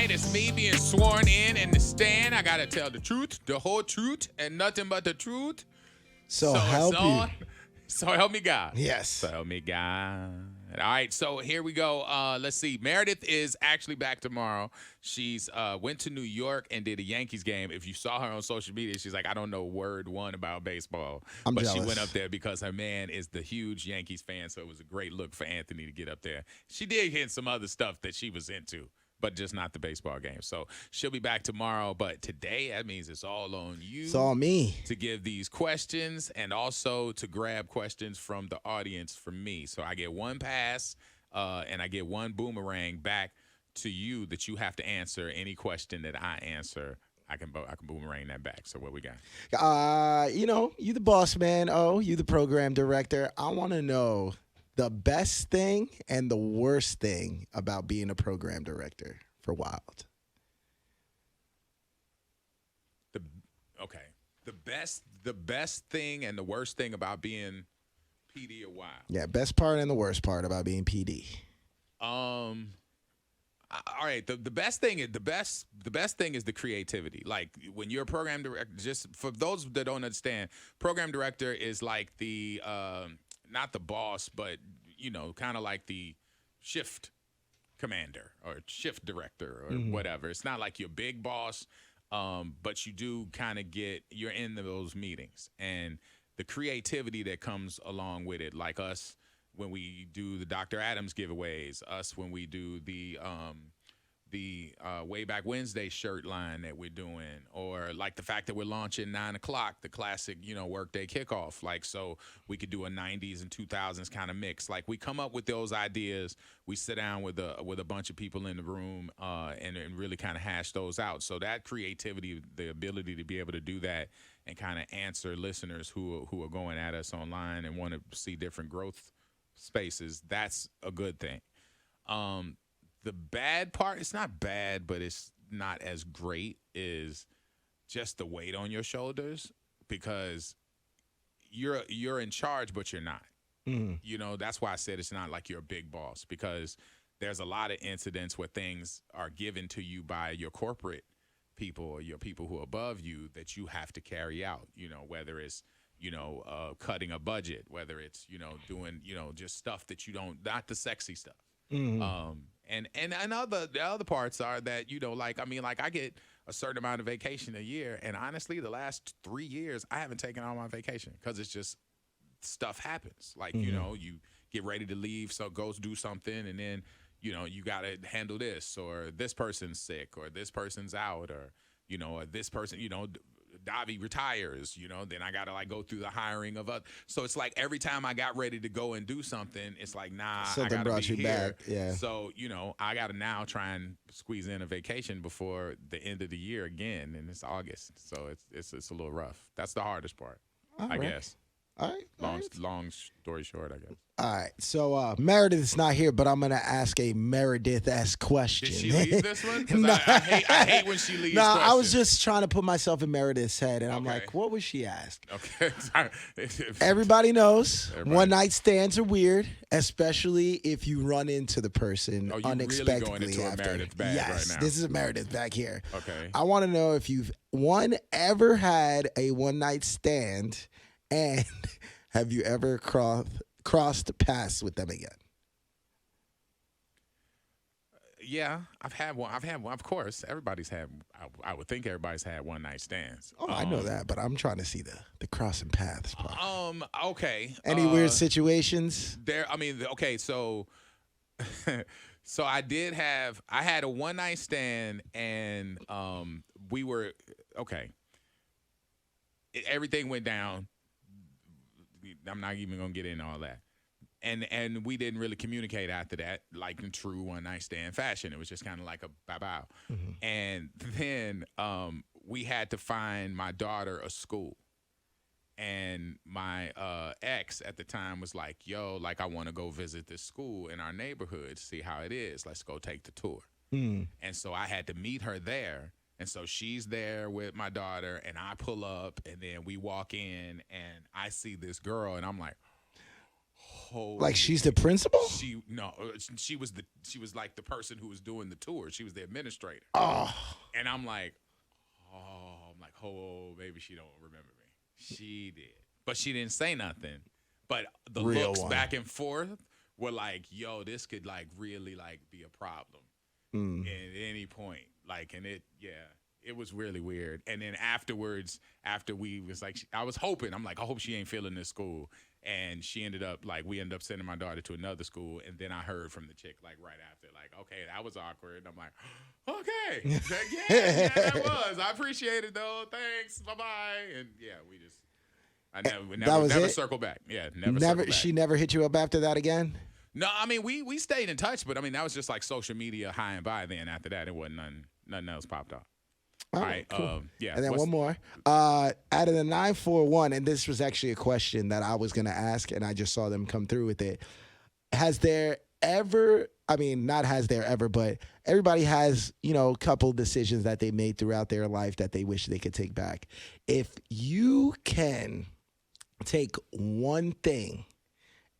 right, it's me being sworn in the stand. I gotta tell the truth, the whole truth, and nothing but the truth. So help you. So help me God. Yes. So help me God. All right, so here we go. Let's see. Meredith is actually back tomorrow. She's went to New York and did a Yankees game. If you saw her on social media, she's like, I don't know word one about baseball. I'm but jealous. She went up there because her man is the huge Yankees fan, so it was a great look for Anthony to get up there. She did hit some other stuff that she was into, but just not the baseball game. So she'll be back tomorrow. But today, that means it's all on you. It's all me. To give these questions and also to grab questions from the audience from me. So I get one pass and I get one boomerang back to you that you have to answer any question that I answer. I can boomerang that back. So what we got? You the boss man. Oh, you the program director. I want to know the best thing and the worst thing about being a program director for WiLD. The best thing and the worst thing about being PD or WiLD. Yeah, best part and the worst part about being PD. All right. The best thing is the creativity. Like when you're a program director, just for those that don't understand, program director is like the not the boss, but kind of like the shift commander or shift director or whatever. It's not like your big boss, but you do kind of you're in those meetings and the creativity that comes along with it. Like us when we do the Dr. Adams giveaways, us when we do the Way Back Wednesday shirt line that we're doing, or like the fact that we're launching 9 o'clock, the classic, workday kickoff. Like, so we could do a 90s and 2000s kind of mix. Like we come up with those ideas. We sit down with a bunch of people in the room and really kind of hash those out. So that creativity, the ability to be able to do that and kind of answer listeners who are going at us online and want to see different growth spaces, that's a good thing. The bad part, it's not bad, but it's not as great, is just the weight on your shoulders because you're in charge, but you're not. That's why I said it's not like you're a big boss, because there's a lot of incidents where things are given to you by your corporate people or your people who are above you that you have to carry out, whether it's cutting a budget, whether it's, doing, just stuff that you don't, not the sexy stuff. And the other parts are that, I get a certain amount of vacation a year. And honestly, the last 3 years, I haven't taken all my vacation because it's just stuff happens. Like, you get ready to leave, so go do something. And then, you got to handle this, or this person's sick, or this person's out, or, or this person, Davi retires, then I got to go through the hiring of others. So it's like every time I got ready to go and do something, it's like, nah, something I got to be you here. Back. Yeah. So, I got to now try and squeeze in a vacation before the end of the year again. And it's August. So it's a little rough. That's the hardest part, I guess. All right. Long story short, I guess. All right. So Meredith is not here, but I'm going to ask a Meredith-esque question. Did she leave this one? Because No. I hate when she leaves questions. I was just trying to put myself in Meredith's head, and I'm like, what would she ask? Okay. Sorry. Everybody knows one-night stands are weird, especially if you run into the person unexpectedly. Really going into after. A Meredith bag yes, right now. This is a Meredith back here. Okay. I want to know if you've, ever had a one-night stand, and have you ever crossed paths with them again? Yeah, I've had one. Of course, everybody's had. I would think everybody's had one night stands. Oh, I know that, but I'm trying to see the crossing paths part. Okay. Any weird situations? Okay. So, so I had a one night stand, and we were okay. Everything went down. I'm not even gonna get into all that. And we didn't really communicate after that, like in true one night stand fashion. It was just kind of like a bye-bye. And then we had to find my daughter a school. And my ex at the time was like, yo, I want to go visit this school in our neighborhood, see how it is. Let's go take the tour. And so I had to meet her there. And so she's there with my daughter, and I pull up, and then we walk in, and I see this girl, and I'm like, Like she's the principal? She no, she was like the person who was doing the tour. She was the administrator. Oh. And I'm like, oh, maybe she don't remember me. She did, but she didn't say nothing. But the Real looks one. back and forth were like, yo, this could like really like be a problem at any point. Like, and it was really weird. And then afterwards, after we was like, I was hoping, I'm like, I hope she ain't feeling this school. And she ended up like, we ended up sending my daughter to another school. And then I heard from the chick like right after, like, okay, that was awkward. And I'm like, okay, yeah, that was. I appreciate it though. Thanks. Bye-bye. And yeah, we never circled back. Yeah, never circled back. She never hit you up after that again? No, I mean, we stayed in touch, but I mean, that was just like social media high and by then. After that, it wasn't nothing else popped up. All right. Cool. Yeah. And then one more. Out of the 941, and this was actually a question that I was going to ask, and I just saw them come through with it. Has there ever, I mean, not has there ever, but everybody has, a couple decisions that they made throughout their life that they wish they could take back. If you can take one thing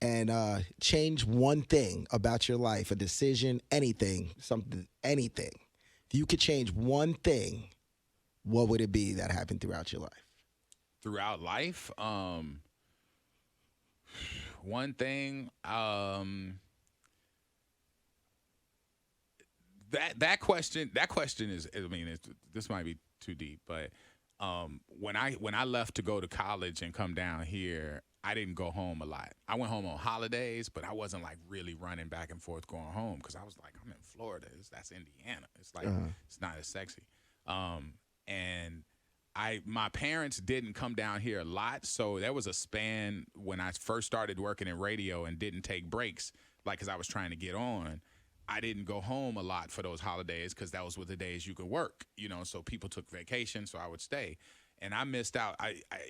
and change one thing about your life, a decision, anything, anything. If you could change one thing, what would it be that happened throughout your life? Throughout life, one thing, that question is, I mean, this might be too deep, but when I left to go to college and come down here, I didn't go home a lot. I went home on holidays, but I wasn't like really running back and forth going home because I was like, I'm in Florida. That's Indiana. It's like it's not as sexy. And my parents didn't come down here a lot, so there was a span when I first started working in radio and didn't take breaks, like because I was trying to get on. I didn't go home a lot for those holidays because those were the days you could work, so people took vacation, so I would stay. And I missed out.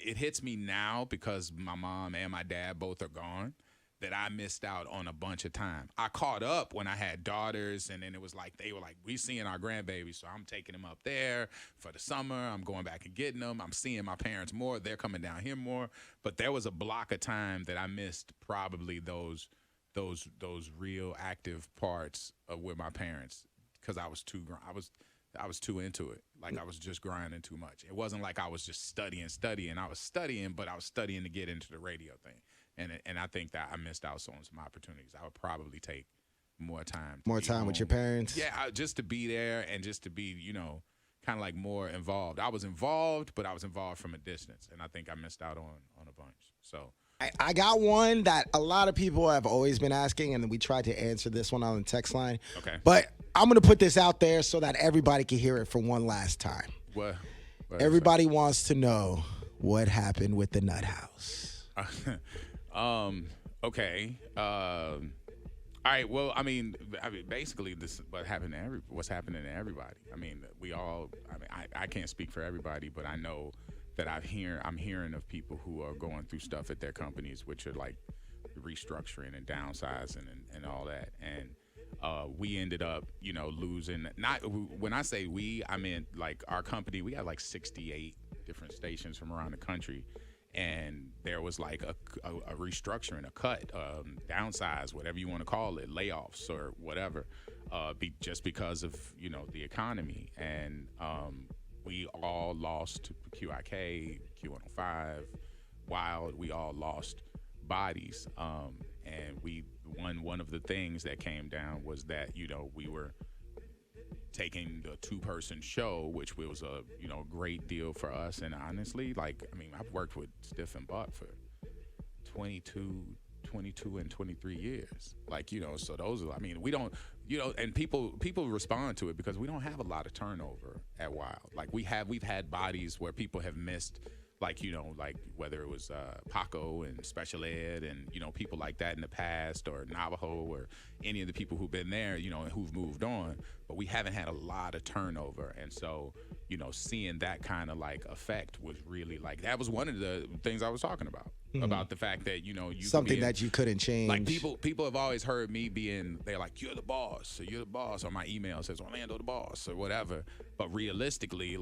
It hits me now because my mom and my dad both are gone that I missed out on a bunch of time. I caught up when I had daughters, and then it was like they were like, we seeing our grandbabies, so I'm taking them up there for the summer. I'm going back and getting them. I'm seeing my parents more. They're coming down here more. But there was a block of time that I missed probably those real active parts with my parents because I was too into it. Like I was just grinding too much. It wasn't like I was just studying. I was studying, but I was studying to get into the radio thing. And I think that I missed out on some opportunities. I would probably take more time. More time with your parents? Yeah, just to be there and just to be, kind of like more involved. I was involved, but I was involved from a distance. And I think I missed out on a bunch. So I got one that a lot of people have always been asking, and we tried to answer this one on the text line. Okay. But I'm going to put this out there so that everybody can hear it for one last time. What everybody wants to know what happened with the Nut House. Okay. All right. Well, I mean, basically, this what's happening to everybody. I mean, I can't speak for everybody, but I know that I'm hearing of people who are going through stuff at their companies, which are like restructuring and downsizing and all that. And we ended up, losing. Not when I say we, I mean like our company. We had like 68 different stations from around the country. And there was like a restructuring, a cut, downsize, whatever you want to call it, layoffs or whatever, just because of, the economy. And we all lost QIK, Q105, WiLD. We all lost bodies. And one of the things that came down was that, we were taking the 2-person show, which was a great deal for us. And honestly, I've worked with Stiff and Buck for 22 and 23 years. So those are, we don't, and people respond to it because we don't have a lot of turnover at WiLD. Like we've had bodies where people have missed, like whether it was Paco and Special Ed and, people like that in the past, or Navajo, or any of the people who've been there, and who've moved on, but we haven't had a lot of turnover. And so, seeing that kind of like effect was really that was one of the things I was talking about the fact that, something that you couldn't change. Like people have always heard me they're like, you're the boss, or my email says Orlando the boss or whatever. But realistically,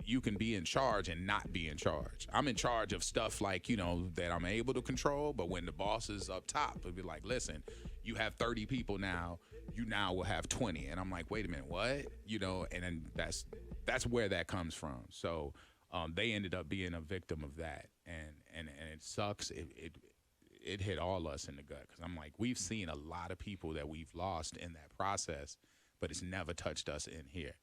you can be in charge and not be in charge. I'm in charge of stuff like, that I'm able to control, but when the boss is up top, it'll be like, listen, you have 30 people now, you now will have 20. And I'm like, wait a minute, what? And then that's where that comes from. So they ended up being a victim of that. And it sucks. It hit all us in the gut, because I'm like, we've seen a lot of people that we've lost in that process, but it's never touched us in here.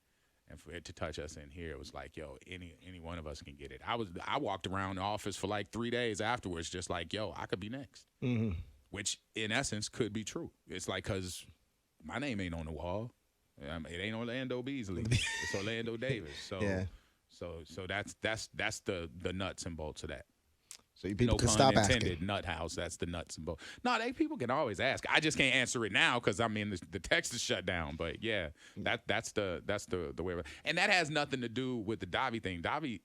And for it to touch us in here, it was like, yo, any one of us can get it. I walked around the office for like 3 days afterwards, just like, yo, I could be next. Mm-hmm. Which in essence could be true. It's like, because my name ain't on the wall. It ain't Orlando Beasley. It's Orlando Davis. So yeah. So that's the nuts and bolts of that. So you people no can pun stop intended, asking. Nut house. That's the nuts and bolts. No, people can always ask. I just can't answer it now because the text is shut down. But yeah, that's the way. And that has nothing to do with the Davi thing. Davi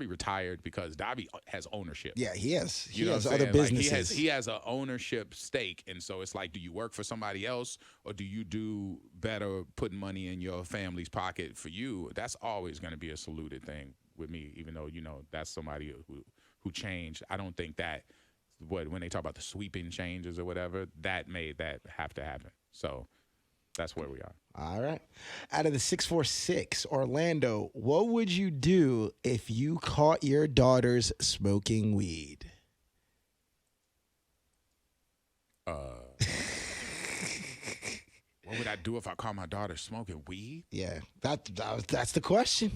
retired because Davi has ownership. Yeah, he has. He know has what I'm other saying? businesses. He has an ownership stake, and so it's like, do you work for somebody else, or do you do better putting money in your family's pocket for you? That's always going to be a saluted thing with me, even though that's somebody who changed. I don't think that when they talk about the sweeping changes or whatever, that made that have to happen. So that's where we are. All right. Out of the 646, Orlando, what would you do if you caught your daughters smoking weed? What would I do if I caught my daughter smoking weed? Yeah, that's the question.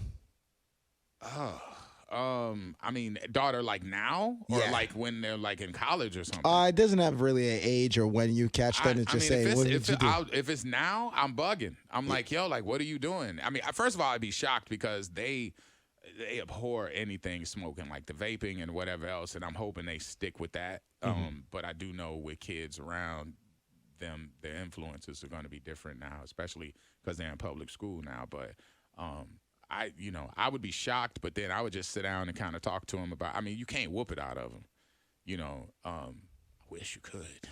I mean, daughter like now, or Yeah. like when they're like in college or something. It doesn't have really an age or when you catch them. It's just saying, what did you do? If it's now, I'm bugging. I'm like, yo, like, what are you doing? I mean, first of all, I'd be shocked because they abhor anything smoking, like the vaping and whatever else, and I'm hoping they stick with that. But I do know with kids around them, their influences are going to be different now, especially because they're in public school now. But I would be shocked, but then I would just sit down and kind of talk to them about. I mean, you can't whoop it out of them, I wish you could,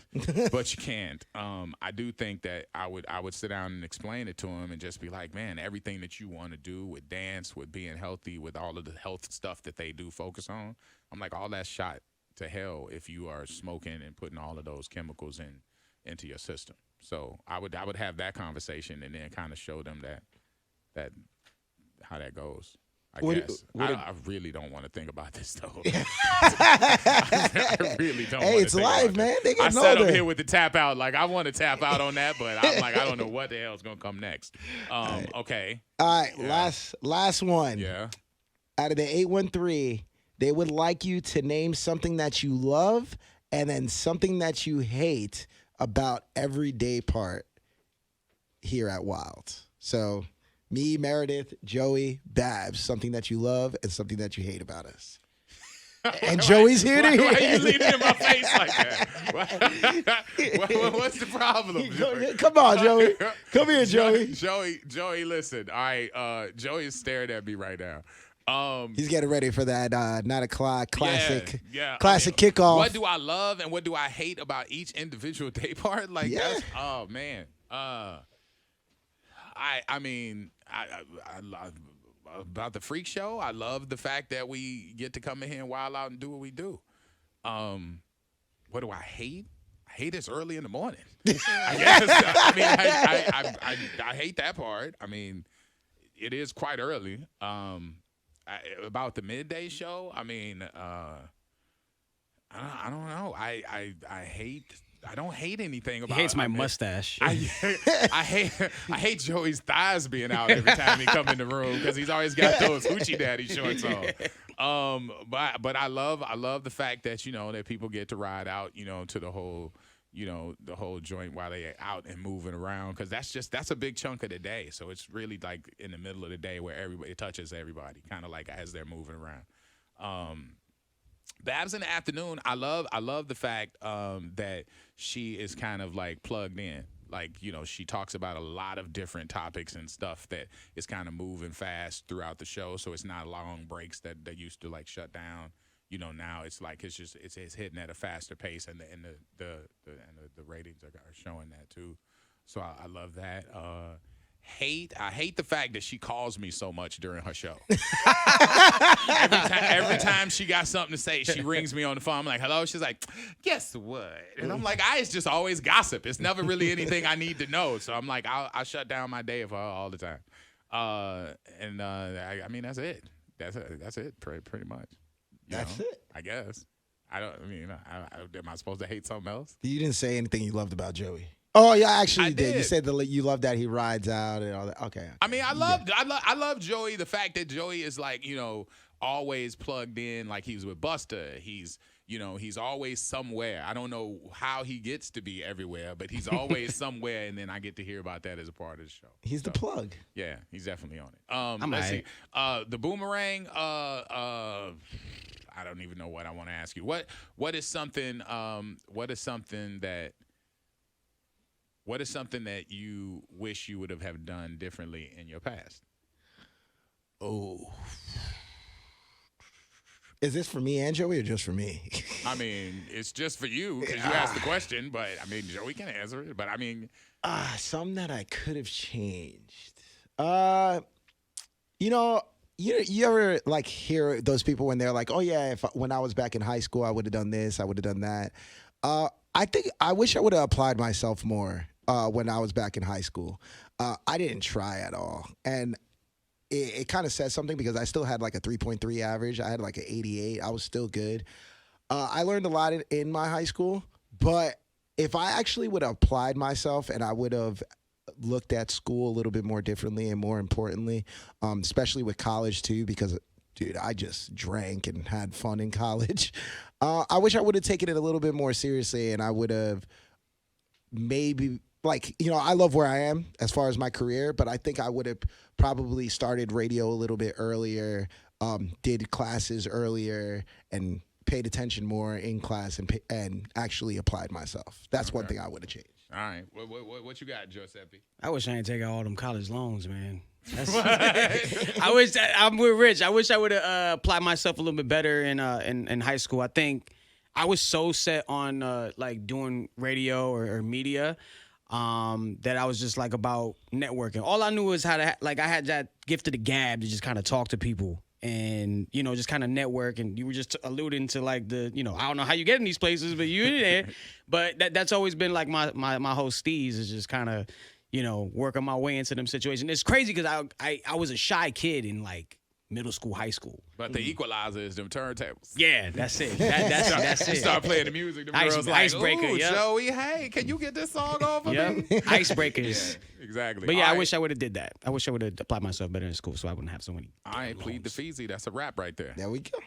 but you can't. I do think that I would sit down and explain it to them and just be like, man, everything that you want to do with dance, with being healthy, with all of the health stuff that they do focus on, I'm like, all that's shot to hell if you are smoking and putting all of those chemicals into your system. So I would have that conversation and then kind of show them that how that goes. I guess. I really don't want to think about this though. I really don't. Hey, it's live, man. They I getting sat older. up here with the tap out. Like, I want to tap out on that, but I'm like, I don't know what the hell's gonna come next. Okay. All right, Yeah. last one. Yeah. Out of the 813, they would like you to name something that you love and then something that you hate about every day part here at Wild. So me, Meredith, Joey, Babs, something that you love and something that you hate about us. And Joey's here to hear. Why are you leaning in my face like that? What's the problem? Joey? Come on, Joey. Come here, Joey. Joey, listen. All right, Joey is staring at me right now. He's getting ready for that 9 o'clock classic, yeah. classic kickoff. What do I love and what do I hate about each individual day part? Like, that's, oh man. About the freak show, I love the fact that we get to come in here and wild out and do what we do. What do I hate? I hate it's early in the morning. I guess. I mean, I hate that part. I mean, it is quite early. About the midday show, I mean, I don't know. I don't hate anything about. He hates my mustache. I hate Joey's thighs being out every time he come in the room because he's always got those hoochie daddy shorts on. But I love the fact that that people get to ride out to the whole the whole joint while they out and moving around, because that's a big chunk of the day. So it's really like in the middle of the day where it touches everybody, kind of like as they're moving around. Babs in the afternoon, I love the fact that she is kind of like plugged in. Like, she talks about a lot of different topics and stuff that is kind of moving fast throughout the show. So it's not long breaks that they used to like shut down. Now it's like it's hitting at a faster pace, and the ratings are showing that too. So I love that. I hate the fact that she calls me so much during her show. every time she got something to say, she rings me on the phone. I'm like, hello. She's like, guess what? And I'm like, it's just always gossip. It's never really anything I need to know. So I'm like, I'll shut down my day for her all the time. I mean, that's it. That's it. Pretty much. That's it. I guess. Am I supposed to hate something else? You didn't say anything you loved about Joey. Oh yeah, actually you did. You did. said you love that he rides out and all that. Okay. I mean, I love Joey. The fact that Joey is like, always plugged in, like he's with Busta. He's always somewhere. I don't know how he gets to be everywhere, but he's always somewhere, and then I get to hear about that as a part of the show. He's the plug. Yeah, he's definitely on it. Let's see. The boomerang. I don't even know what I want to ask you. What is something that you wish you would have done differently in your past? Oh. Is this for me and Joey or just for me? I mean, it's just for you because you asked the question, but I mean, Joey can answer it. But I mean, something that I could have changed. You ever like hear those people when they're like, "Oh yeah, when I was back in high school, I would have done this, I would have done that." I wish I would have applied myself more when I was back in high school. I didn't try at all, and it kind of says something because I still had like a 3.3 average. I had like an 88. I was still good. I learned a lot in my high school, but if I actually would have applied myself and I would have looked at school a little bit more differently and more importantly, especially with college too, because dude, I just drank and had fun in college. I wish I would have taken it a little bit more seriously and I would have maybe I love where I am as far as my career, but I think I would have probably started radio a little bit earlier, did classes earlier, and paid attention more in class and actually applied myself. That's one thing I would have changed. All right. What you got, Giuseppe? I wish I ain't taking all them college loans, man. I'm with Rich. I wish I would have applied myself a little bit better in high school. I think I was so set on doing radio or media that I was just like about networking. All I knew was how to I had that gift of the gab to just kind of talk to people and just kind of network. And you were just alluding to I don't know how you get in these places, but you in there. But that's always been like my whole steez is just kind of working my way into them situations. It's crazy because I was a shy kid in middle school, high school. But the equalizer is them turntables. Yeah, that's it. That's it. Start playing the music. The girls icebreaker, ooh, yep. Joey, hey, can you get this song off of me? Icebreakers. Yeah, exactly. But yeah, I wish I would have did that. I wish I would have applied myself better in school so I wouldn't have so many. All right, Plead the Feezy. That's a wrap right there. There we go.